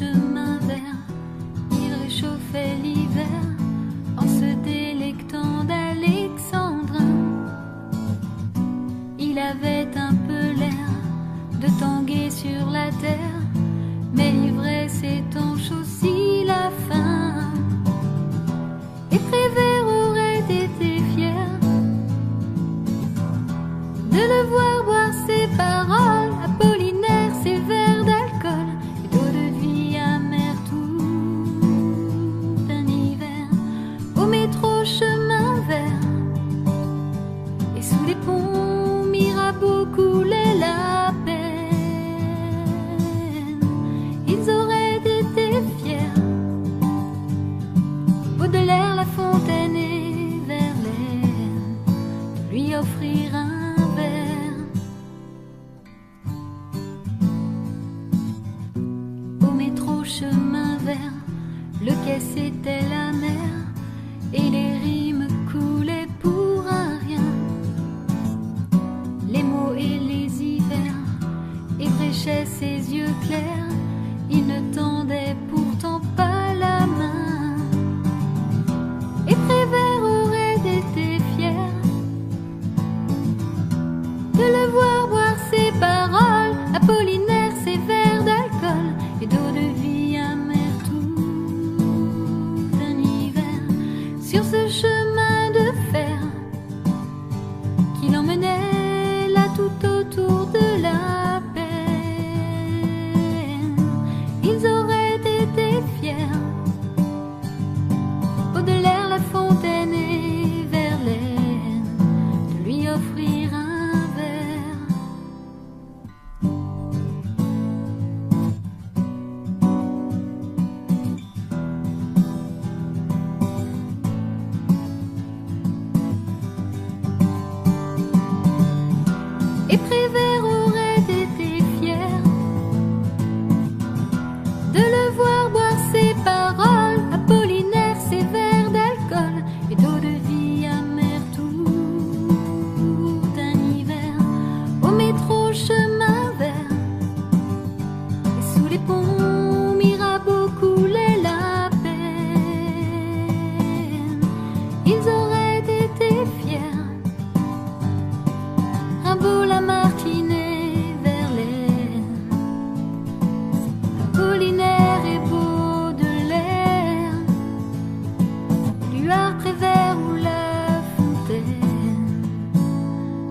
chemin vert, il réchauffait l'hiver en se délectant d'alexandrin. Il avait un peu l'air de tanguer sur la terre, mais l'ivresse étanche aussi la faim. Et Prévert aurait été fier de le voir boire ses paroles, Apollinaire ses verres d'alcool et d'eau de vie amère tout un hiver. Au métro chemin vert et sous les ponts Mirabeau coulait la peine. Ils auraient été fiers, Baudelaire, La Fontaine et Verlaine, de lui offrir un verre. Au métro chemin vert, le quai c'était la mer et les rimes coulaient pour un rien. Les mots et les hivers ébréchaient ses yeux clairs, il ne tendait pourtant pas la main. Et Prévert aurait été fier de le voir boire ses paroles, Apollinaire ses verres d'alcool et d'eau de vie amère tout un hiver. Sur ce chemin de fer qui l'emmenait là tout autour de la peine, ils auraient été fiers, Baudelaire, La Fontaine et Verlaine, de lui offrir un verre. Et Prévert aurait été fier de le voir boire ses paroles, Apollinaire ses verres d'alcool et d'eau de vie amère tout un hiver. Au métro chemin vert et sous les ponts Mirabeau coulait la peine. Ils auraient été fiers, Rimbaud, Lamartine et Verlaine, Apollinaire et Baudelaire, Luard, Prévert ou La Fontaine,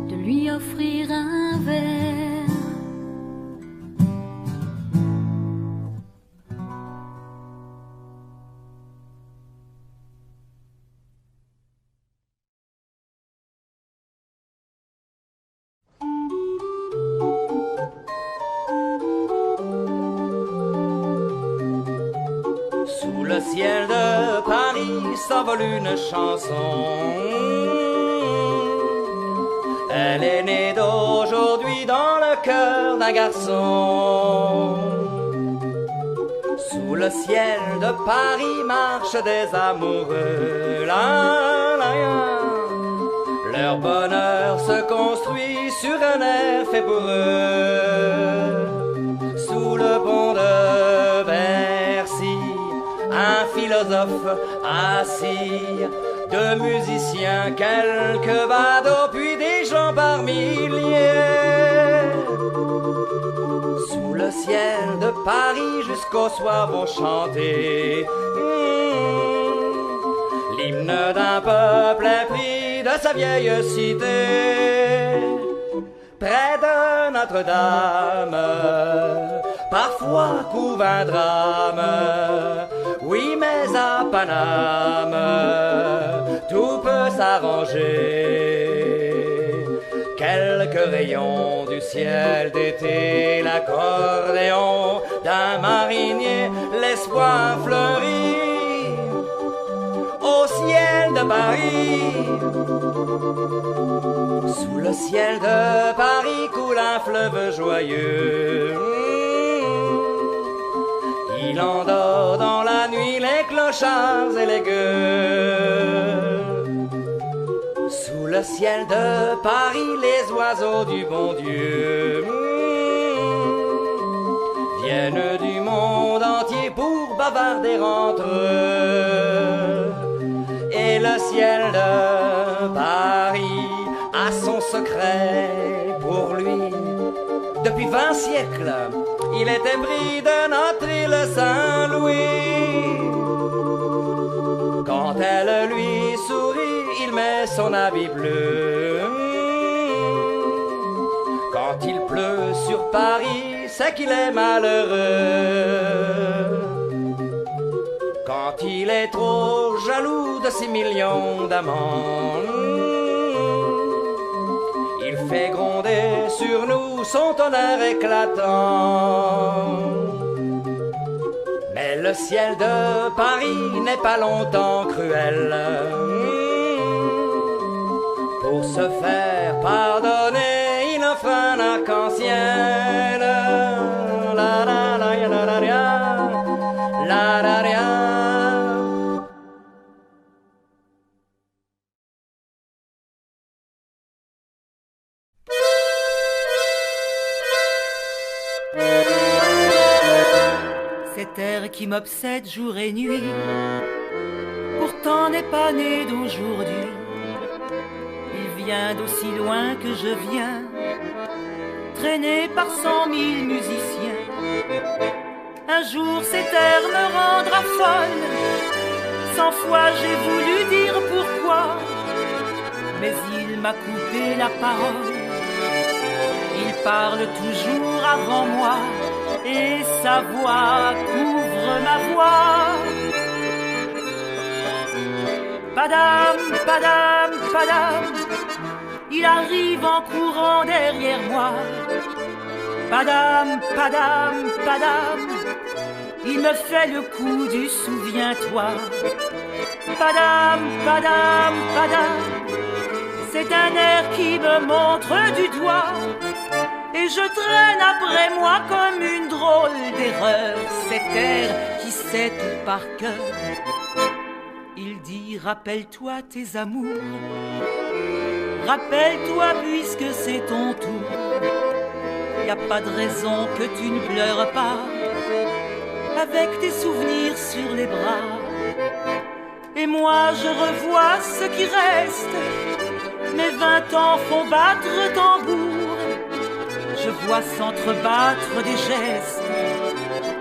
de lui offrir un verre. Sous le ciel de Paris s'envole une chanson. Elle est née d'aujourd'hui dans le cœur d'un garçon. Sous le ciel de Paris marchent des amoureux. La, la, la. Leur bonheur se construit sur un air fait pour eux. Sous le pont de Bercy, un philosophe assis, deux musiciens, quelques badauds, puis des gens par milliers. Sous le ciel de Paris jusqu'au soir vont chanter l'hymne d'un peuple épris de sa vieille cité. Près de Notre-Dame, parfois couve un drame. Oui, mais à Paname, tout peut s'arranger. Quelques rayons du ciel d'été, l'accordéon d'un marinier, l'espoir fleurit au ciel de Paris. Sous le ciel de Paris coule un fleuve joyeux. Il endort dans la nuit les clochards et les gueux. Sous le ciel de Paris, les oiseaux du bon Dieu viennent du monde entier bavarder entre eux. Et le ciel de Paris a son secret pour lui. Depuis 20 siècles, il est épris de notre île Saint-Louis. Quand elle lui sourit, il met son habit bleu. Quand il pleut sur Paris, c'est qu'il est malheureux. Quand il est trop jaloux de 6 millions d'amants, il fait gronder sur nous son tonnerre éclatant. Mais le ciel de Paris n'est pas longtemps cruel. Pour se faire pardonner, il offre un arc-en-ciel. La la la la la la la la la. Cet air qui m'obsède jour et nuit, pourtant n'est pas né d'aujourd'hui. Il vient d'aussi loin que je viens, traîné par 100 000 musiciens. Un jour cet air me rendra folle, 100 fois j'ai voulu dire pourquoi, mais il m'a coupé la parole. Il parle toujours avant moi, et sa voix couvre ma voix. Padam, padam, padam, il arrive en courant derrière moi. Padam, padam, padam, il me fait le coup du souviens-toi. Padam, padam, padam, c'est un air qui me montre du doigt. Et je traîne après moi comme une drôle d'erreur cet air qui sait tout par cœur. Il dit rappelle-toi tes amours, rappelle-toi puisque c'est ton tour. Y a pas de raison que tu ne pleures pas avec tes souvenirs sur les bras. Et moi je revois ce qui reste, mes 20 ans font battre tambour. Je vois s'entrebattre des gestes,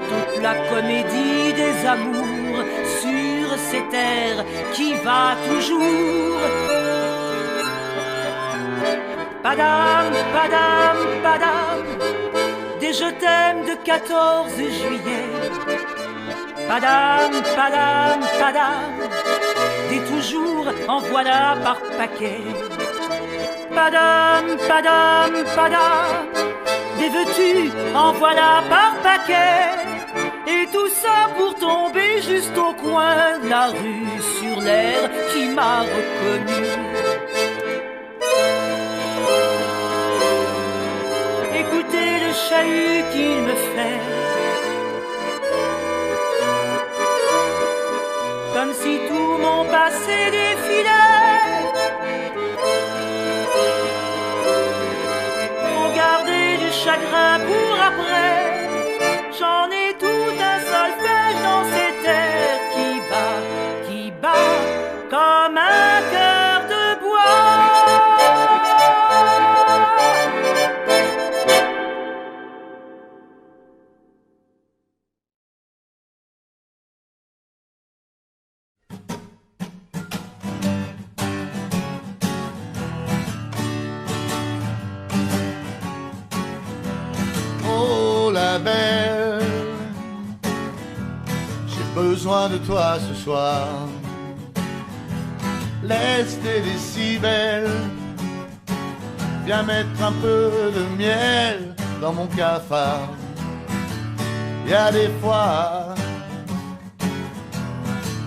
toute la comédie des amours sur cet air qui va toujours. Padam, padam, padam, des je t'aime de 14 juillet. Padam, padam, padam, des toujours en voilà par paquet. Padam, padam, padam, des veux-tu en voilà par paquet. Et tout ça pour tomber juste au coin de la rue sur l'air qui m'a reconnu. Écoutez le chahut qu'il me fait, comme si tout mon passé défilait. Faut garder du chagrin pour après, j'en ai tout un solfège dans cet air qui bat comme un cœur de bois. Oh la belle, j'ai besoin de toi ce soir. Laisse tes décibels, viens mettre un peu de miel dans mon cafard. Y a des fois,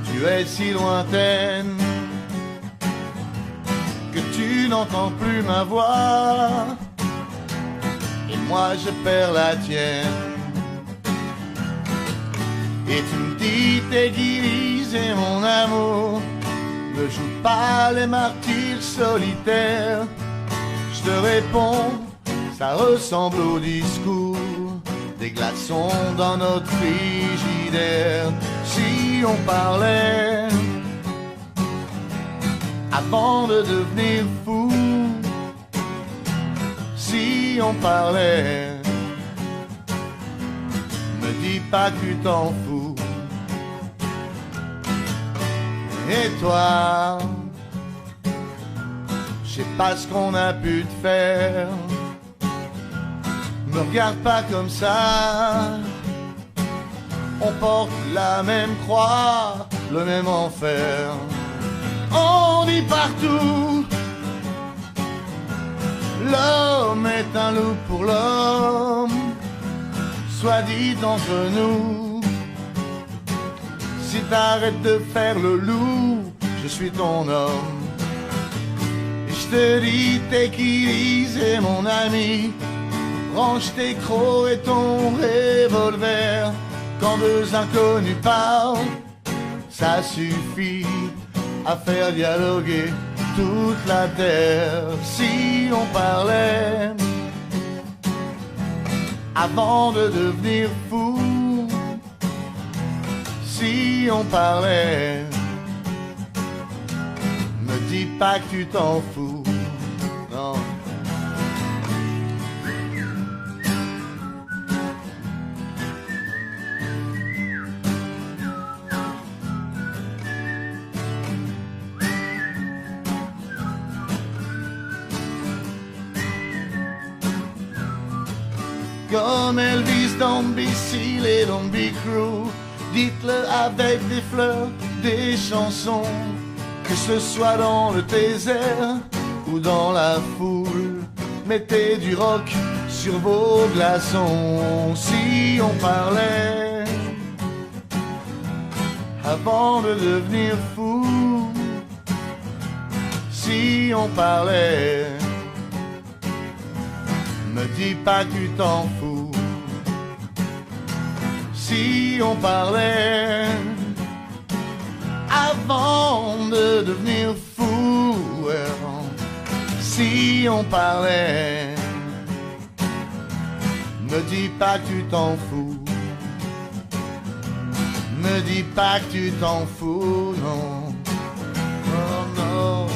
tu es si lointaine que tu n'entends plus ma voix. Et moi je perds la tienne. Et tu me dis t'es divisé mon amour, ne joue pas les martyrs solitaires. Je te réponds, ça ressemble au discours des glaçons dans notre frigidaire. on parlait avant de devenir fou, si on parlait, me dis pas que tu t'en fous. Et toi, je sais pas ce qu'on a pu te faire, me regarde pas comme ça. On porte la même croix, le même enfer. On dit partout, l'homme est un loup pour l'homme. Soit dit entre nous, si t'arrêtes de faire le loup, je suis ton homme. Et je te dis, t'équiliser mon ami, range tes crocs et ton revolver. Quand deux inconnus parlent, ça suffit à faire dialoguer toute la terre. Si on parlait avant de devenir fou, si on parlait, me dis pas que tu t'en fous, non. Comme Elvis, don't be silly, don't be cruel. Dites-le avec des fleurs, des chansons, que ce soit dans le désert ou dans la foule. Mettez du rock sur vos glaçons. Si on parlait avant de devenir fou, si on parlait, me dis pas que tu t'en fous. Si on parlait avant de devenir fou, si on parlait, me dis pas que tu t'en fous. Me dis pas que tu t'en fous, non. Oh non.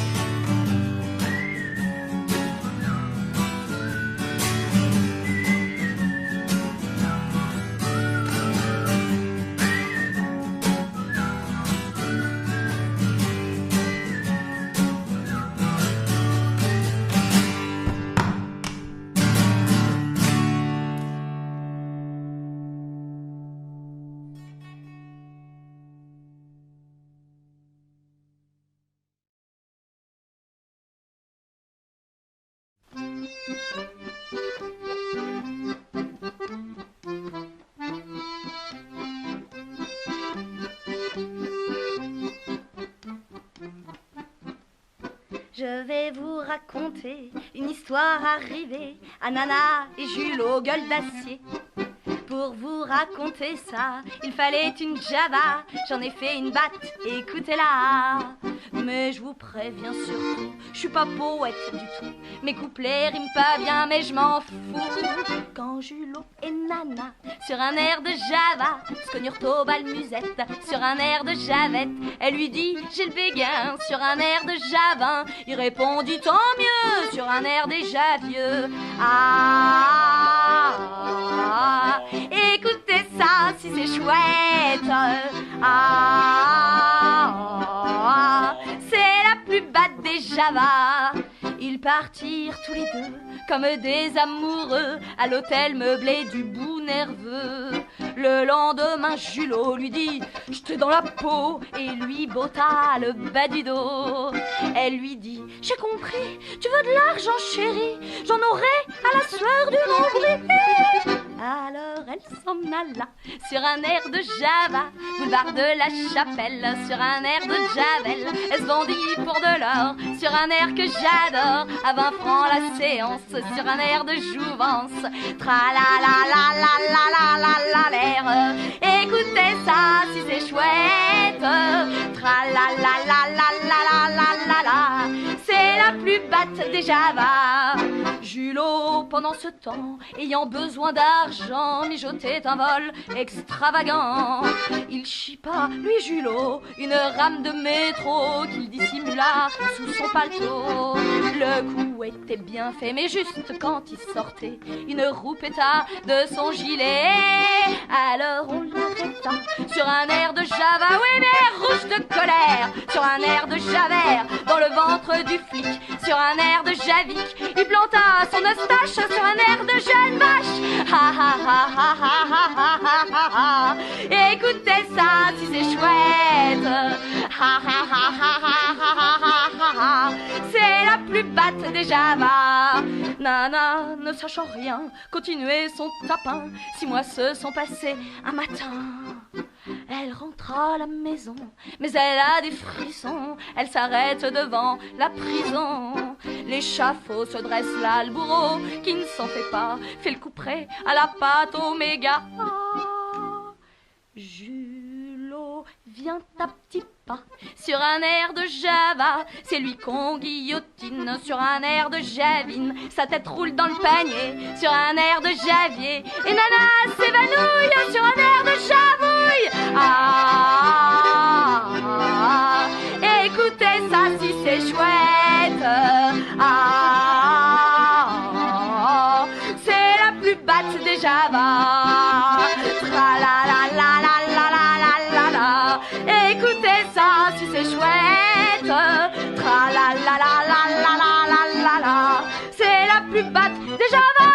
Je vais vous raconter une histoire arrivée à Nana et Jules aux gueules d'acier. Pour vous raconter ça, il fallait une Java, j'en ai fait une batte, écoutez-la. Mais je vous préviens surtout, je suis pas poète du tout. Mes couplets riment pas bien, mais je m'en fous. Quand Julot et Nana, sur un air de Java, se cognurent au bal musette, sur un air de Javette. Elle lui dit, j'ai le béguin, sur un air de Javin. Il répondit, tant mieux, sur un air déjà vieux. Ah, écoutez ça, si c'est chouette. Ah, c'est la plus batte des Javas. Ils partirent tous les deux comme des amoureux à l'hôtel meublé du bout nerveux. Le lendemain, Julot lui dit « J'étais dans la peau » et lui botta le bas du dos. Elle lui dit « J'ai compris, tu veux de l'argent chérie, j'en aurai à la sueur du nombril. » Alors elle s'en alla sur un air de Java, boulevard de la Chapelle, sur un air de Javel. Elle se vendit pour de l'or sur un air que j'adore, à 20 francs la séance, sur un air de jouvence. Tra-la-la-la-la-la-la-la l'air. Écoutez ça si c'est chouette. Tra-la-la-la-la-la-la-la-la. C'est la plus batte des Java. Jules Julot, pendant ce temps, ayant besoin d'argent, mijotait un vol extravagant. Il chipa, lui Julot, une rame de métro qu'il dissimula sous son paletot. Le coup était bien fait, mais juste quand il sortait, une roue péta de son gilet. Alors on l'arrêta sur un air de Java, oui mais rouge de colère, sur un air de Javert, dans le ventre du flic, sur un air de Javik, il planta son eustache sur un air de jeune vache. Ha ha ha ha ha ha ha ha ha. Écoutez ça si c'est chouette. Ha ha ha ha ha ha ha ha ha. C'est la plus batte des Java. Nana, ne sachant rien, continuait son tapin. 6 mois se sont passés un matin. Elle rentra à la maison, mais elle a des frissons. Elle s'arrête devant la prison. L'échafaud se dresse là, le bourreau qui ne s'en fait pas fait le couperet à la pâte oméga. Julot vient à petits pas sur un air de Java. C'est lui qu'on guillotine sur un air de Javine. Sa tête roule dans le panier sur un air de Javier. Et Nana s'évanouille sur un air de Javouille. Ah, écoutez ça si c'est chouette. Ah, c'est la plus batte des Java. Tra la la la la la la la la. Écoutez ça si c'est chouette. Tra la la la la la la la la la. C'est la plus batte des Java.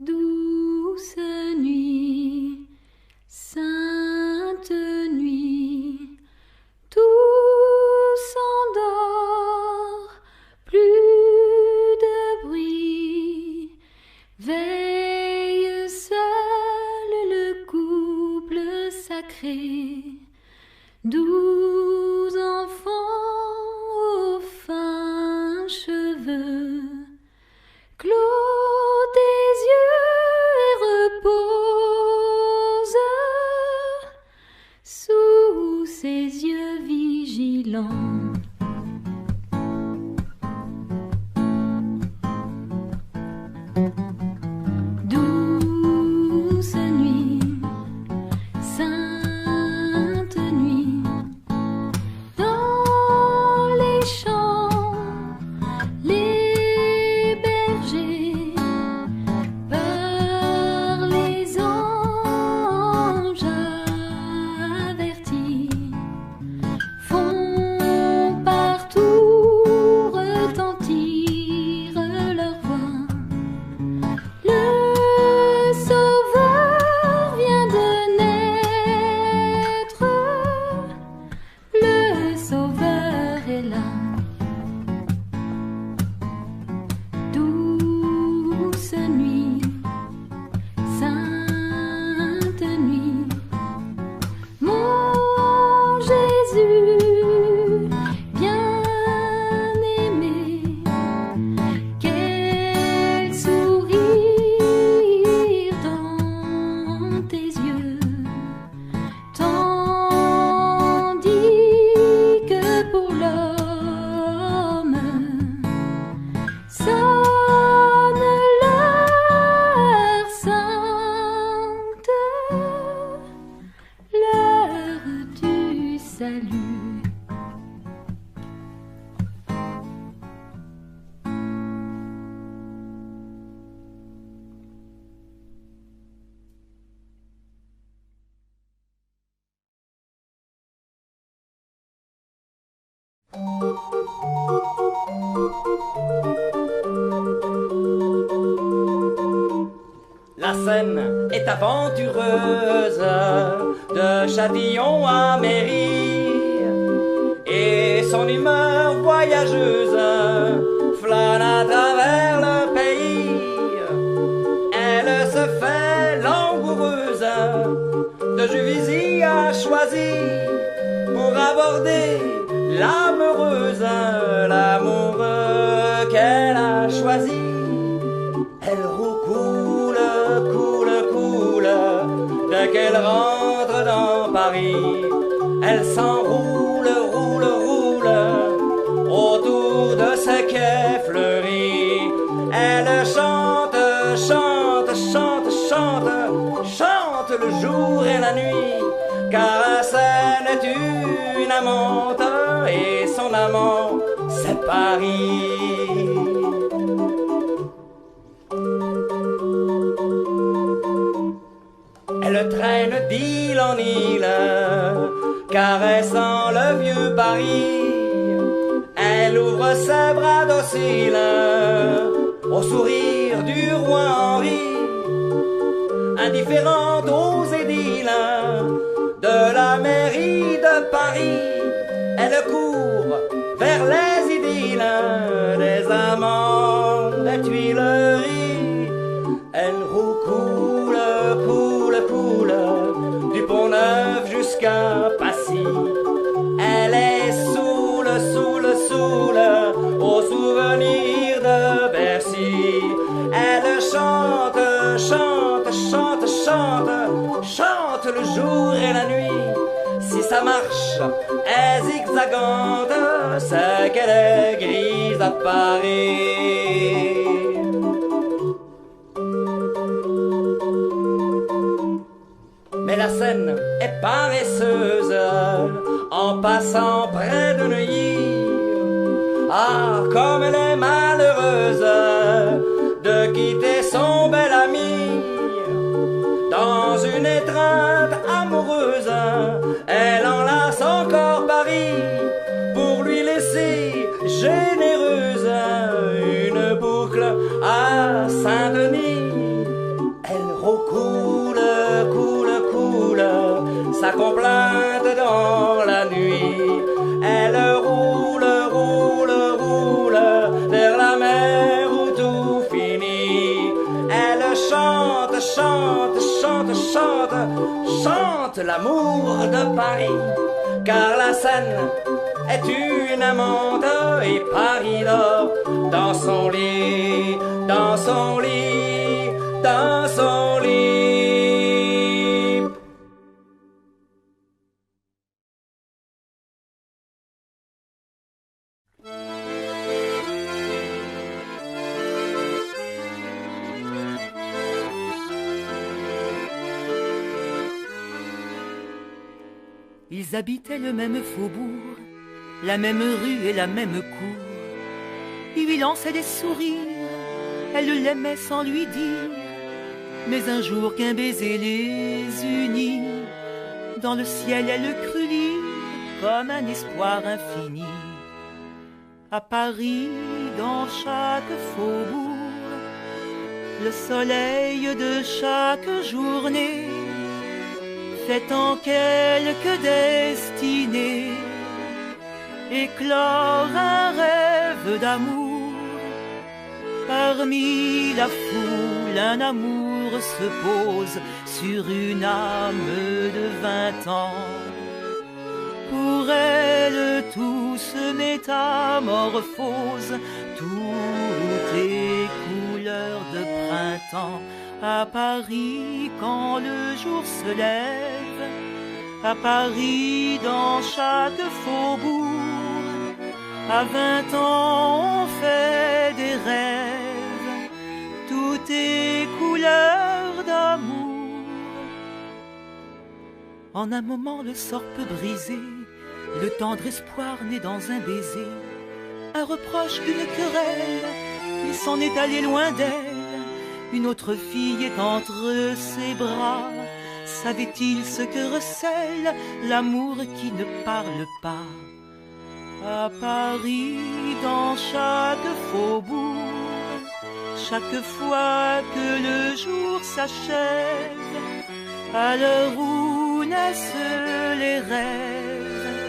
Douce nuit, sainte nuit, tout s'endort, plus de bruit. Veille seul le couple sacré, 12 enfants aux fins cheveux. Clos tes yeux et repose sous ses yeux vigilants. Douce nuit, sainte nuit, dans les champs, les bergers, par les anges avertis, font partout retentir leur voix. Le Sauveur vient de naître, le Sauveur est là. Douce nuit, sainte nuit, mon Jésus bien-aimé, quel sourire dans tes yeux, tandis que pour l'homme sonne l'heure sainte, l'heure du salut. La scène est aventureuse, de Châtillon à Mairie, et son humeur voyageuse flâne à travers le pays. Elle se fait langoureuse, de Juvisy a choisi pour aborder l'amoureuse, l'amour qu'elle a choisi. Elle roucoule, coule, coule, dès qu'elle rentre dans Paris. Elle s'enroule, roule, chante, chante, chante, chante le jour et la nuit, car la Seine est une amante et son amant c'est Paris. Elle traîne d'île en île, caressant le vieux Paris. Elle ouvre ses bras dociles au sourire du roi Henri, indifférente aux édiles de la mairie de Paris. Elle court vers les idylles des amants des Tuileries. Elle roucoule, coule, coule du Pont-Neuf jusqu'à Passy. Elle est saoule, saoule, saoule au souvenir de Bercy. Elle chante, chante, chante, chante, chante le jour et la nuit. Si sa marche est zigzagante, c'est qu'elle est grise à Paris. Mais la Seine est paresseuse en passant près de Neuilly. Ah, comme elle est malheureuse de quitter son bel ami. Dans une étreinte amoureuse, elle enlace encore Paris pour lui laisser généreuse une boucle à Saint-Denis. Elle recoule, coule, coule sa complainte dans la nuit. Elle roule, roule, roule vers la mer où tout finit. Elle chante, chante, chante, chante, chante l'amour de Paris, car la Seine est une amante et Paris dort dans son lit, dans son lit, dans son lit. Ils habitaient le même faubourg, la même rue et la même cour. Il lui lançait des sourires, elle l'aimait sans lui dire. Mais un jour qu'un baiser les unit, dans le ciel elle crut lire comme un espoir infini. À Paris, dans chaque faubourg, le soleil de chaque journée fait en quelque destinée éclore un rêve d'amour. Parmi la foule, un amour se pose sur une âme de 20 ans. Pour elle, tout se métamorphose, tout est couleur de printemps. À Paris, quand le jour se lève, à Paris, dans chaque faubourg, à 20 ans, on fait des rêves, tout est couleur d'amour. En un moment, le sort peut briser, le tendre espoir né dans un baiser, un reproche d'une querelle, il s'en est allé loin d'elle. Une autre fille est entre ses bras. Savait-il ce que recèle l'amour qui ne parle pas? À Paris, dans chaque faubourg, chaque fois que le jour s'achève, à l'heure où naissent les rêves,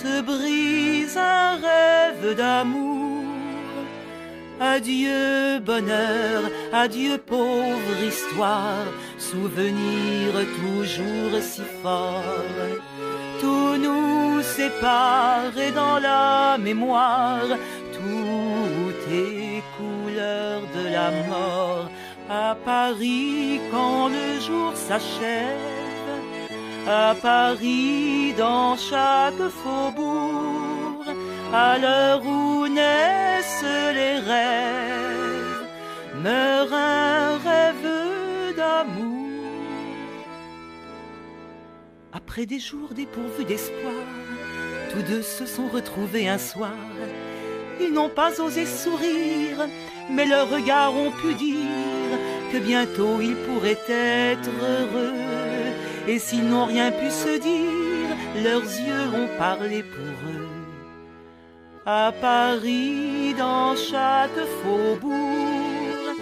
se brise un rêve d'amour. Adieu bonheur, adieu pauvre histoire, souvenir toujours si fort. Tout nous sépare et dans la mémoire, tout est couleur de la mort. À Paris, quand le jour s'achève, à Paris, dans chaque faubourg, à l'heure où naissent les rêves, meurt un rêve d'amour. Après des jours dépourvus d'espoir, tous deux se sont retrouvés un soir. Ils n'ont pas osé sourire, mais leurs regards ont pu dire que bientôt ils pourraient être heureux. Et s'ils n'ont rien pu se dire, leurs yeux ont parlé pour eux. À Paris, dans chaque faubourg,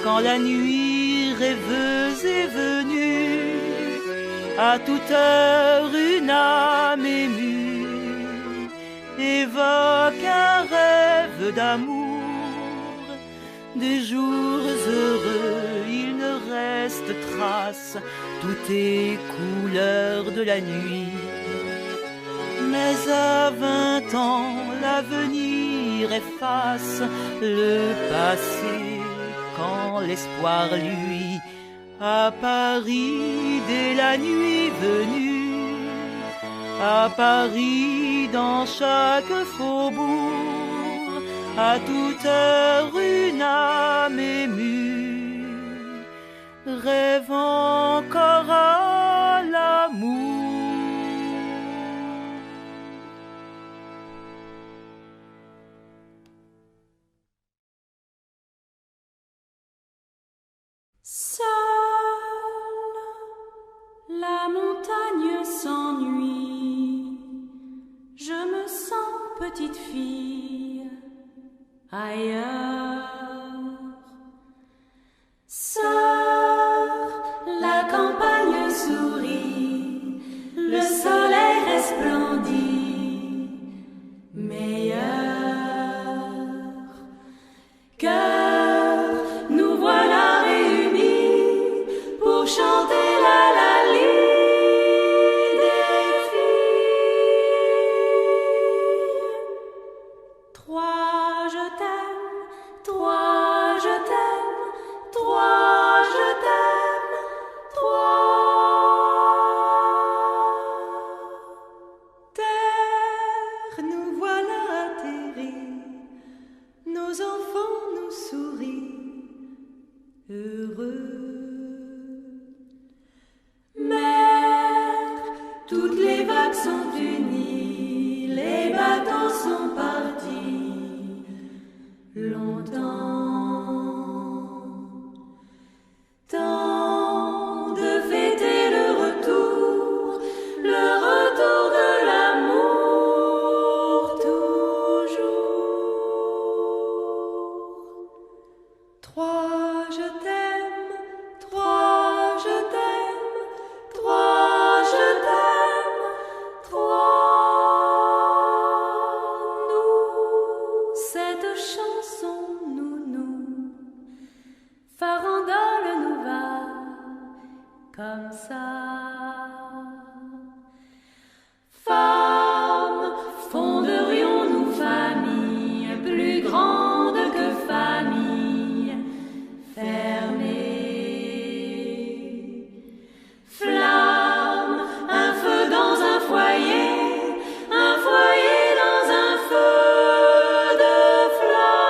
quand la nuit rêveuse est venue, à toute heure une âme émue évoque un rêve d'amour. Des jours heureux, il ne reste trace, tout est couleur de la nuit. Mais à 20 ans, l'avenir efface le passé quand l'espoir lui. À Paris, dès la nuit venue, à Paris, dans chaque faubourg, à toute heure une âme émue rêve encore à l'amour. Seule, la montagne s'ennuie, je me sens petite fille ailleurs. Seule, la campagne sourit, le soleil resplendit, meilleur. Cœur, nous voilà réunis pour chanter la des filles. Trois, je t'aime, trois, je t'aime, trois, je t'aime, trois. Terre, nous voilà atterris, nos enfants nous sourient, heureux. Mer, toutes les vagues sont unies, les bateaux sont partis longtemps. Temps de fêter le retour de l'amour toujours. Trois, je t'aime, trois, je t'aime, trois, je t'aime, trois. Nous, cette chanson, nous, farandole nous va comme ça. Femmes, fonderions-nous famille, plus grande que famille, fermée. Flamme, un feu dans un foyer dans un feu de flamme.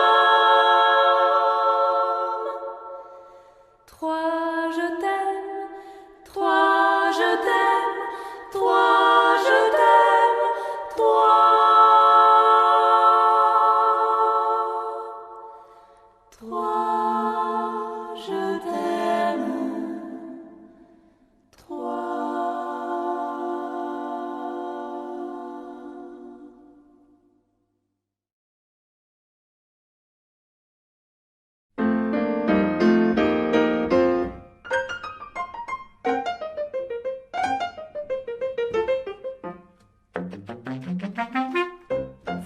Trois, je t'aime, trois, je t'aime, trois, je t'aime, trois. Trois, je t'aime, trois.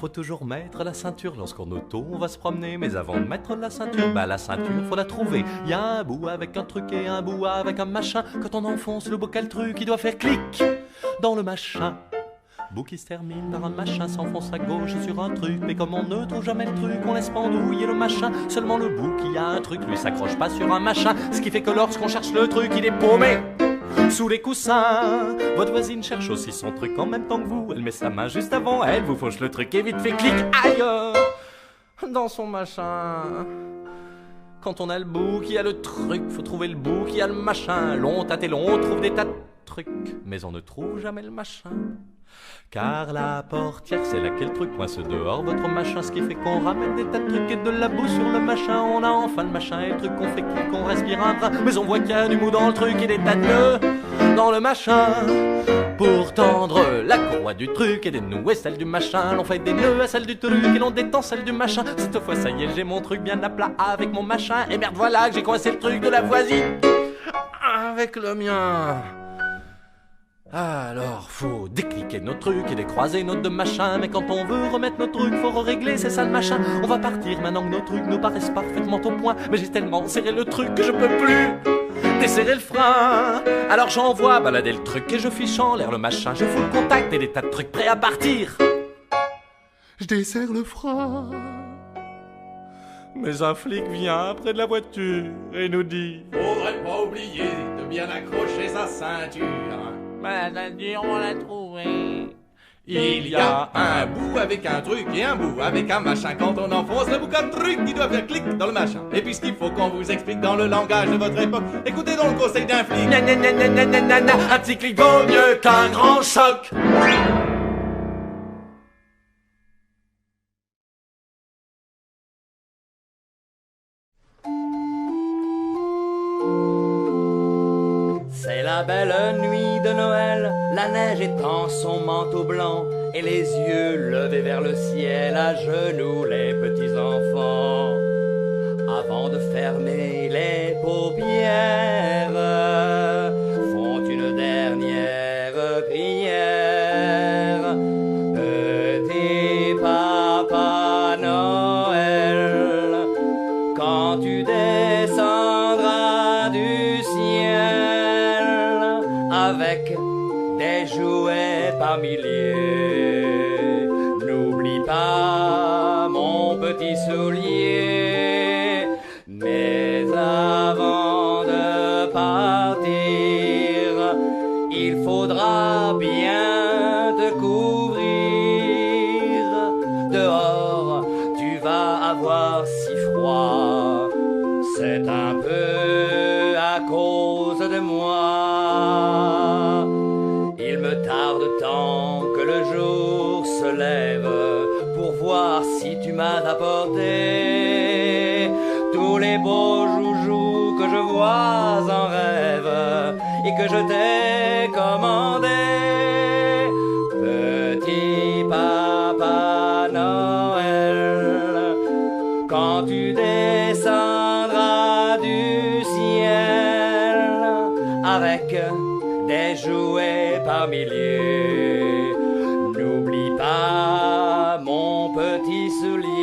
Faut toujours mettre la ceinture lorsqu'en auto on va se promener. Mais avant de mettre la ceinture, la ceinture faut la trouver. Y a un bout avec un truc et un bout avec un machin. Quand on enfonce le bocal truc, il doit faire clic dans le machin. Bout qui se termine par un machin s'enfonce à gauche sur un truc. Mais comme on ne trouve jamais le truc, on laisse pendouiller le machin. Seulement le bout qui a un truc lui s'accroche pas sur un machin. Ce qui fait que lorsqu'on cherche le truc, il est paumé sous les coussins. Votre voisine cherche aussi son truc en même temps que vous. Elle met sa main juste avant elle, vous fauche le truc et vite fait clic, aïe, dans son machin. Quand on a le bout qui a le truc, faut trouver le bout qui a le machin. Long tâte et long, on trouve des tas de trucs, mais on ne trouve jamais le machin. Car la portière, c'est là qu'est le truc coince dehors votre machin. Ce qui fait qu'on ramène des tas de trucs et de la boue sur le machin. On a enfin le machin et le truc qu'on fait qu'on respire un bras. Mais on voit qu'il y a du mou dans le truc et des tas de nœuds dans le machin. Pour tendre la courroie du truc et dénouer celle du machin, l'on fait des nœuds à celle du truc et l'on détend celle du machin. Cette fois ça y est, j'ai mon truc bien à plat avec mon machin. Et merde voilà que j'ai coincé le truc de la voisine avec le mien. Alors faut décliquer nos trucs et décroiser nos deux machins. Mais quand on veut remettre nos trucs, faut régler, c'est ça le machin. On va partir maintenant que nos trucs nous paraissent parfaitement au point. Mais j'ai tellement serré le truc que je peux plus desserrer le frein. Alors j'envoie balader le truc et je fiche en l'air le machin. Je fous le contact et des tas de trucs prêts à partir. Je desserre le frein. Mais un flic vient près de la voiture et nous dit: faudrait pas oublier de bien accrocher sa ceinture. La ceinture, on l'a trouvée. Il y a un bout avec un truc et un bout avec un machin. Quand on enfonce le bout comme truc, il doit faire clic dans le machin. Et puis ce qu'il faut qu'on vous explique dans le langage de votre époque, écoutez donc le conseil d'un flic. Un petit clic vaut mieux qu'un grand choc. C'est la belle nuit de Noël, la neige étend son manteau blanc et les yeux levés vers le ciel, à genoux les petits enfants. Avant de fermer les paupières, font une dernière prière. Petit Papa Noël, quand tu descendras du ciel avec des jouets par milliers, n'oublie pas mon petit soulier. Mais avant de partir, il faudra bien te couvrir. Dehors, tu vas avoir si froid, c'est un peu à cause de moi. Il me tarde tant que le jour se lève pour voir si tu m'as apporté tous les beaux joujoux que je vois en rêve et que je t'ai commandé. Petit Papa Noël, quand tu descendras du ciel avec des jouets par milliers, n'oublie pas mon petit soulier.